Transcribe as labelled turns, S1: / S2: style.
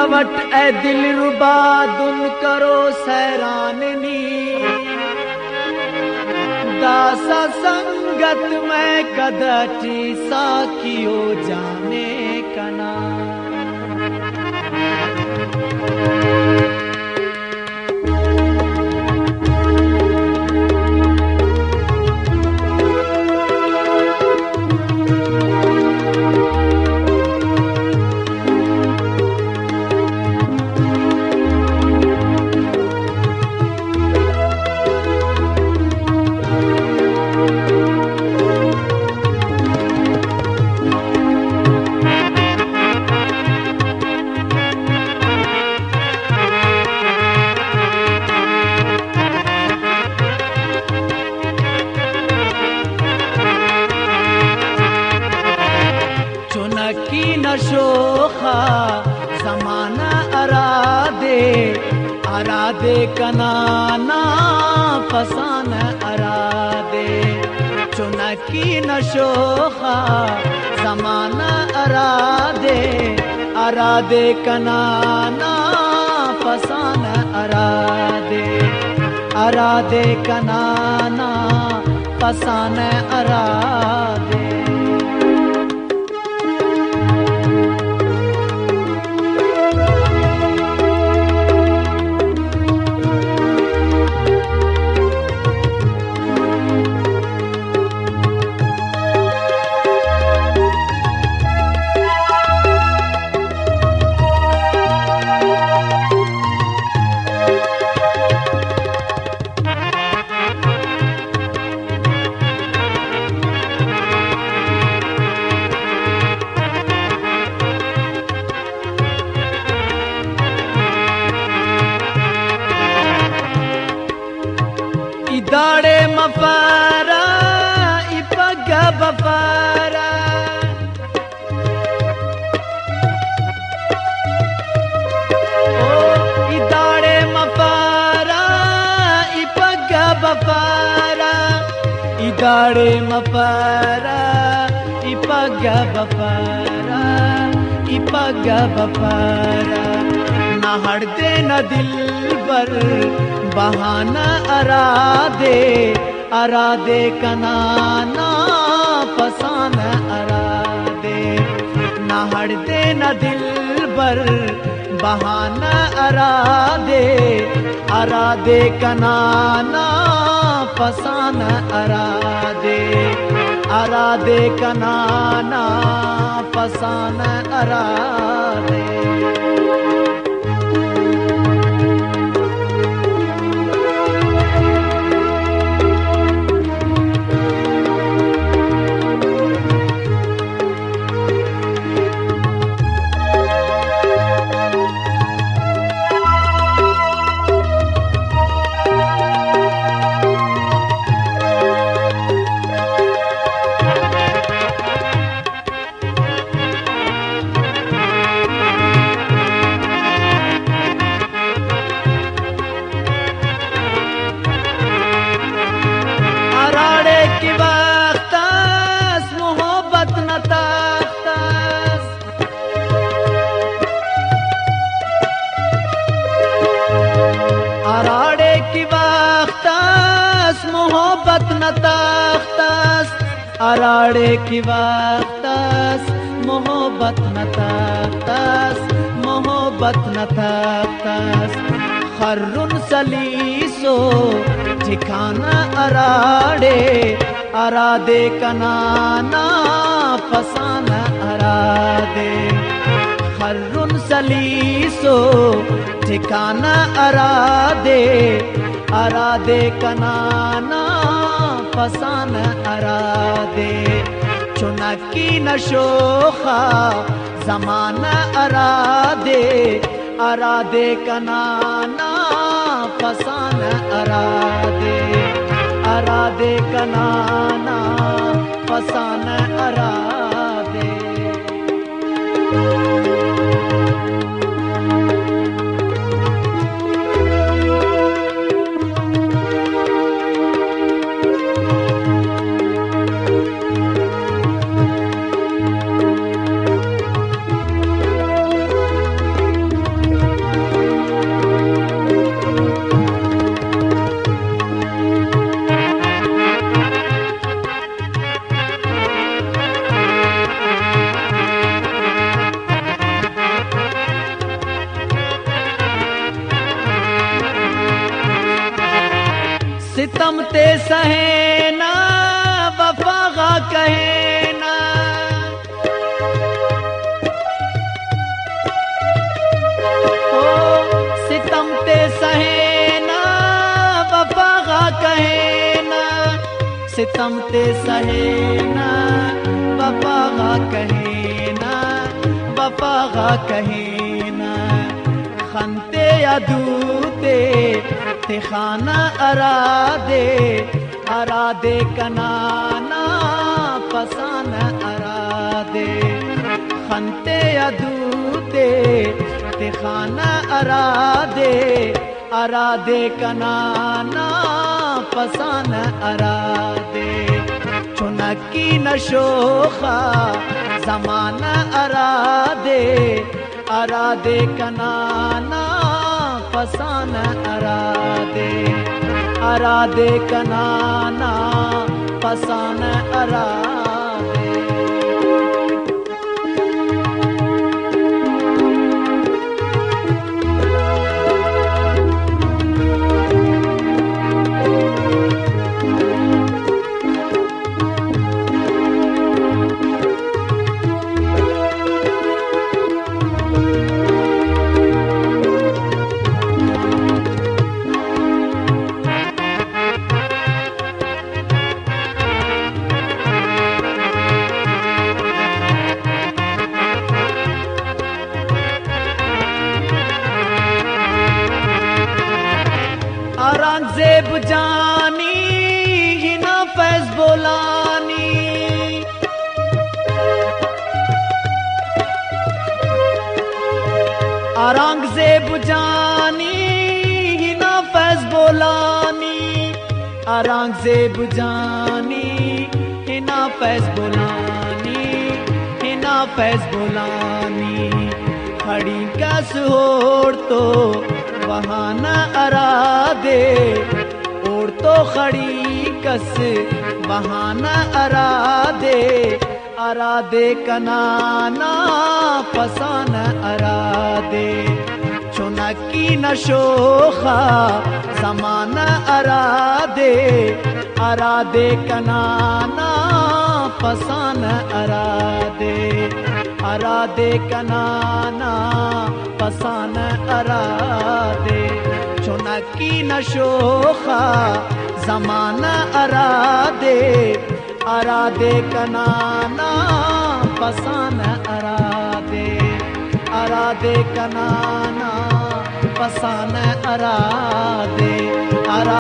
S1: कवट ए दिल रुबा दुन करो सैराननी दासा संगत में कदची साकियो जाने कना चुनकी नशोखा जमाना अरादे कनाना फसान अरादे चुनकी नशोखा जमाना अरादे कनाना फसान अरादे कनाना फसान अरादे इदाड़े मफारा इपगा बफारा इदाड़े मफारा इपगा बफारा इदाड़े मफारा इपगा बफारा न हड़दे न दिल पर बहाना अरादे कनाना फसान अरादे न हड़दे न दिल पर बहाना अरादे कनाना फसान अरादे कनाना फसान अरादे अराड़े की वक्तस मोहब्बत न तख्तस अराड़े की वक्तस मोहब्बत न तख्तस खर्रुन सलीसो ठिकाना अरादे कनाना फसान अरादे खर्रुन सलीसो ठिकाना अरादे कनाना फसान अरादे चुनकी नशोखा जमाना अरादे कनाना फसान अरादे कनाना फसान अरादे सहे ना वफा कहे ना, ओ सितम ते सहे ना वफा कहे ना, सितम ते सहे ना वफा कहे ना, वफा कहे ना। खंते अदूते ते खाना अरादे कनाना पसान अरादे। खंते अदूते ते खाना अरादे कनाना पसान अरादे। चुनकी नशोखा जमाना अरादे कनाना पसान अरादे कनाना पसान अरादे। औरंगजेब जानी हिना फैज बोलानी, औरंगजेब जानी हिना फैज बोलानी, औरंगजेब जानी हिना फैज बोलानी, हिना फैज बोलानी। खड़ी कस होड़ तो बहाना अरादे, और तो खड़ी कस बहाना अरादे कनाना पसान अरादे। चुनकी नशोखा जमाना अरादे कनाना पसान अरादे कनाना पसान अरादे। चुनकी नशोखा जमाना अरादे कनाना पसान अरादे कनाना पसान अरादे।